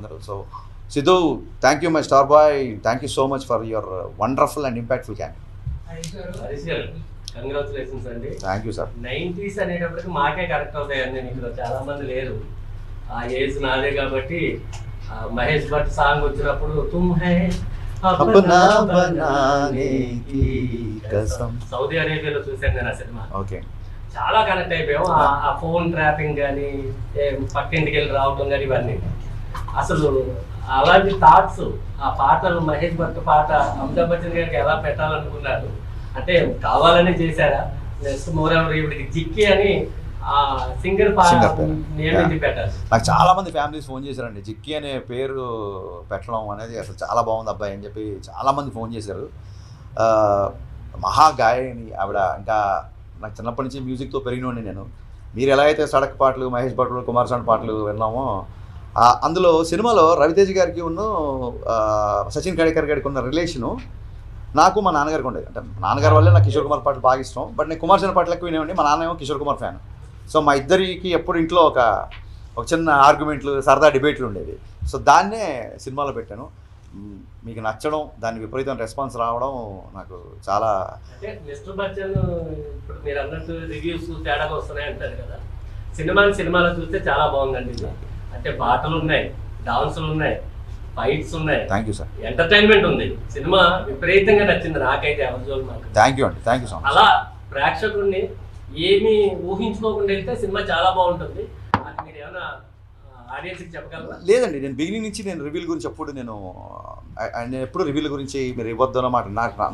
So, Sidhu, thank you, my star boy. Thank you so much for your wonderful and impactful campaign. Congratulations అండి. Thank you sir. 90s అనేటప్పటికి మాకే correct అవుతాయండి. మీకు చాలా మంది లేరు, ఆ ఏజ్ నాదే కాబట్టి. మహేష్ భట్ సాంగ్ వచ్చినప్పుడు తుమ్ high Apna బనానే key Kasam, Saudi అరేబియాలో చూసాను నేను ఆ సినిమా. ఓకే, చాలా కనెక్ట్ అయిపోయాం. ఆ ఫోన్ ట్రాపింగ్ కానీ, పక్కింటికి వెళ్ళి రావటం కానీ, ఇవన్నీ అసలు అలాంటి థాట్స్. ఆ పాటలు మహేష్ భట్ పాట అమితాబ్ బచ్చన్ గారికి ఎలా పెట్టాలనుకున్నారు అంటే కావాలని చేశారా? నెక్స్ట్ మోరెవర్ ఇవిడికి జిక్కి అని సింగర్ నేమ్ పెట్టారు. నాకు చాలా మంది ఫ్యామిలీస్ ఫోన్ చేశారండి. జిక్కి అనే పేరు పెట్టడం అనేది అసలు చాలా బాగుంది అబ్బాయి అని చెప్పి చాలా మంది ఫోన్ చేశారు. మహా గాయని ఆవిడ. ఇంకా నాకు చిన్నప్పటి నుంచి మ్యూజిక్తో పెరిగినోండి నేను. మీరు ఎలా అయితే సడక్ పాటలు, మహేష్ భట్, కుమార్ సాన్ పాటలు విన్నామో, అందులో సినిమాలో రవితేజ్ గారికి ఉన్న సచిన్ కడేకర్ గారికి ఉన్న రిలేషను నాకు మా నాన్నగారికి ఉండేది. అంటే నాన్నగారి వల్లే నాకు కిషోర్ కుమార్ పాటలు బాగా ఇష్టం. బట్ నేను కుమార్ సాన్ పాటలు ఎక్కువ వినేవండి. మా నాన్న ఏమో కిషోర్ కుమార్ ఫ్యాన్. సో మా ఇద్దరికి ఎప్పుడు ఇంట్లో ఒక చిన్న ఆర్గ్యుమెంట్లు, సరదా డిబేట్లు ఉండేవి. సో దాన్నే సినిమాలో పెట్టాను. మీకు నచ్చడం, దాని విపరీతం రెస్పాన్స్ రావడం నాకు చాలా. అంటే మిస్టర్ బచ్చన్ ఇప్పుడు మీరు అన్నట్టు రివ్యూస్ తేడాగా వస్తున్నాయి అంటారు కదా. సినిమాలో చూస్తే చాలా బాగుందండి. అంటే పాటలు ఉన్నాయి, డాన్సులు ఉన్నాయి, ఫైట్స్ ఉన్నాయి. Thank you sir. ఎంటర్టైన్మెంట్ ఉంది. సినిమా విపరీతంగా నచ్చింది నాకైతే. ఎవరిజోల్ మాకు థ్యాంక్ యూ అండి. Thank you so much. అలా ప్రేక్షకుడిని ఏమీ ఊహించుకోకుండా వెళ్తే సినిమా చాలా బాగుంటుంది. అది మీరు ఏమైనా ఆడియన్స్కి చెప్పగలరా? లేదండి, నేను బిగినింగ్ నుంచి నేను రివ్యూల గురించి నేను ఎప్పుడు రివ్యూల గురించి మీరు ఇవ్వద్దు అన్నమాట.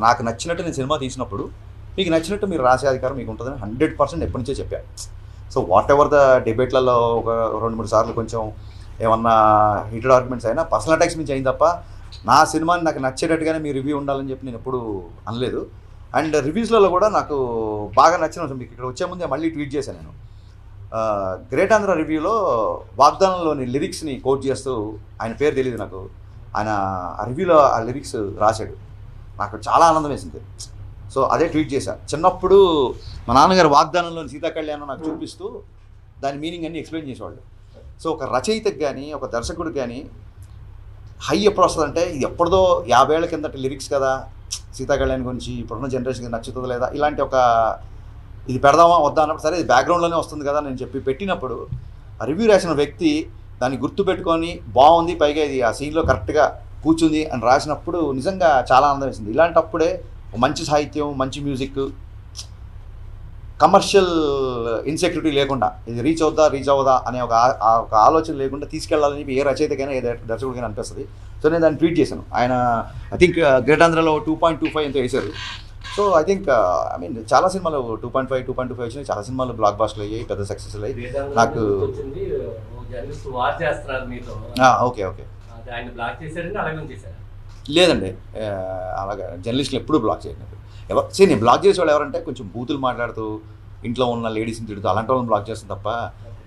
నాకు నచ్చినట్టు నేను సినిమా తీసినప్పుడు మీకు నచ్చినట్టు మీరు రాసే అధికారం మీకు ఉంటుందని 100% ఎప్పటి నుంచే చెప్పాను. సో వాట్ ఎవర్ ద డిబేట్లలో ఒక 2-3 సార్లు కొంచెం ఏమన్నా హీటెడ్ ఆర్గ్యుమెంట్స్ అయినా పర్సనల్ అటాక్స్ నుంచి అయింది తప్ప నా సినిమాని నాకు నచ్చేటట్టుగానే మీ రివ్యూ ఉండాలని చెప్పి నేను ఎప్పుడు అనలేదు. అండ్ రివ్యూస్లలో కూడా నాకు బాగా నచ్చిన మీకు ఇక్కడ వచ్చే ముందే మళ్ళీ ట్వీట్ చేశాను నేను. గ్రేట్ ఆంధ్ర రివ్యూలో వాగ్దానంలోని లిరిక్స్ని కోట్ చేస్తూ, ఆయన పేరు తెలియదు నాకు, ఆయన ఆ రివ్యూలో ఆ లిరిక్స్ రాశాడు. నాకు చాలా ఆనందం వేసింది. సో అదే ట్వీట్ చేశాను. చిన్నప్పుడు మా నాన్నగారు వాగ్దానంలోని సీతా కళ్యాణం నాకు చూపిస్తూ దాని మీనింగ్ అన్ని ఎక్స్ప్లెయిన్ చేసేవాళ్ళు. సో ఒక రచయితకి కానీ, ఒక దర్శకుడికి కానీ హై ఎప్పుడు వస్తుందంటే, ఇది ఎప్పుడుదో 50 ఏళ్ల కిందటి లిరిక్స్ కదా, సీతా కళ్యాణ్ గురించి ఇప్పుడున్న జనరేషన్కి నచ్చుతుందో లేదా, ఇలాంటి ఒక ఇది పెడదామా వద్దా అన్నప్పుడు, సరే ఇది బ్యాక్గ్రౌండ్లోనే వస్తుంది కదా నేను చెప్పి పెట్టినప్పుడు, ఆ రివ్యూ రాసిన వ్యక్తి దాన్ని గుర్తుపెట్టుకొని బాగుంది, పైగా ఇది ఆ సీన్లో కరెక్ట్గా కూర్చుంది అని రాసినప్పుడు నిజంగా చాలా ఆనందం వేసింది. ఇలాంటప్పుడే మంచి సాహిత్యం, మంచి మ్యూజిక్, కమర్షియల్ ఇన్సెక్యూరిటీ లేకుండా ఇది రీచ్ అవుదా అనే ఒక ఆలోచన లేకుండా తీసుకెళ్లాలని ఏ రచయితకైనా ఏ దర్శకుడికైనా అనిపిస్తుంది. సో నేను దాన్ని ట్వీట్ చేశాను. ఆయన ఐ థింక్ గ్రేట్ ఆంధ్రలో 2.25 ఎంతో వేశారు. సో ఐ థింక్ చాలా సినిమాలు 2.5, 2.25 వచ్చినాయి. చాలా సినిమాలు బ్లాక్ బాస్టర్లు అయ్యాయి, పెద్ద సక్సెస్ అయ్యాయి. నాకు ఓకే లేదండి, అలాగా జర్నలిస్టులు ఎప్పుడూ బ్లాక్ చేయలేదు. నేను బ్లాక్ చేసేవాళ్ళు ఎవరంటే కొంచెం బూతులు మాట్లాడుతూ, ఇంట్లో ఉన్న లేడీస్ని తిడుతూ అలాంటి వాళ్ళని బ్లాక్ చేస్తాను తప్ప,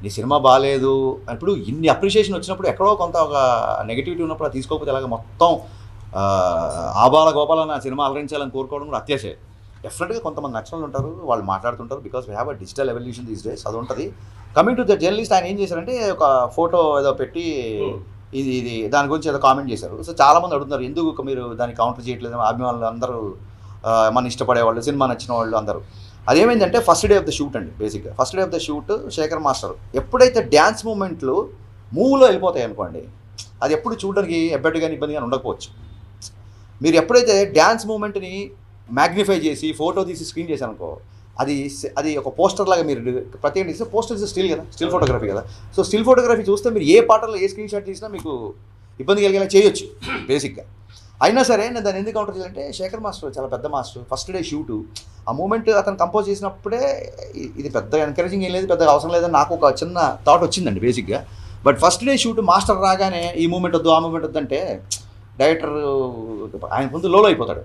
నీ సినిమా బాగాలేదు ఇప్పుడు ఇన్ని అప్రిషియేషన్ వచ్చినప్పుడు ఎక్కడో కొంత ఒక నెగిటివిటీ ఉన్నప్పుడు అది తీసుకోకపోతే అలాగే మొత్తం ఆబాల గోపాల నా సినిమా అలరించాలని కోరుకోవడం కూడా అత్యాశే. డెఫినెట్గా కొంతమంది నచ్చిన ఉంటారు, వాళ్ళు మాట్లాడుతుంటారు. Because we have a digital evolution these days, అది ఉంటుంది. కమింగ్ టు ద జర్నలిస్ట్, ఆయన ఏం చేశారంటే ఒక ఫోటో ఏదో పెట్టి ఇది దాని గురించి ఏదో కామెంట్ చేశారు. సో చాలామంది అడుగుతున్నారు, ఎందుకు మీరు దాన్ని కౌంటర్ చేయట్లేదు? అభిమానులు అందరూ మన ఇష్టపడేవాళ్ళు, సినిమా నచ్చిన వాళ్ళు అందరూ. అదేమైందంటే first day of the shoot అండి. బేసిక్గా first day of the shoot Shekhar master ఎప్పుడైతే డ్యాన్స్ మూమెంట్లు మూవ్లో వెళ్ళిపోతాయి అనుకోండి, అది ఎప్పుడు చూడడానికి ఎబ్బెట్టుగా ఇబ్బందిగా ఉండకపోవచ్చు. మీరు ఎప్పుడైతే డ్యాన్స్ మూమెంట్ని మ్యాగ్నిఫై చేసి ఫోటో తీసి స్క్రీన్ చేశారనుకో, అది ఒక పోస్టర్ లాగా మీరు ప్రత్యేకంగా తీస్తే, పోస్టర్ ఇస్ స్టిల్ కదా, స్టిల్ ఫోటోగ్రఫీ కదా. సో స్టిల్ ఫోటోగ్రఫీ చూస్తే మీరు ఏ పాటలో ఏ స్క్రీన్ షాట్ తీసినా మీకు ఇబ్బంది కలిగేలా చేయొచ్చు బేసిక్గా. అయినా సరే నేను దాన్ని ఎందుకు కౌంటర్ చేయాలంటే, శేఖర్ మాస్టర్ చాలా పెద్ద మాస్టర్. ఫస్ట్ డే షూటు ఆ మూమెంట్ అతను కంపోజ్ చేసినప్పుడే ఇది పెద్ద ఎంకరేజింగ్ ఏం లేదు, పెద్దగా అవసరం లేదని నాకు ఒక చిన్న థాట్ వచ్చిందండి బేసిక్గా. But first day shoot master రాగానే ఈ మూమెంట్ వద్దు, ఆ మూమెంట్ వద్దు అంటే డైరెక్టర్ ఆయన ముందు లోలో అయిపోతాడు.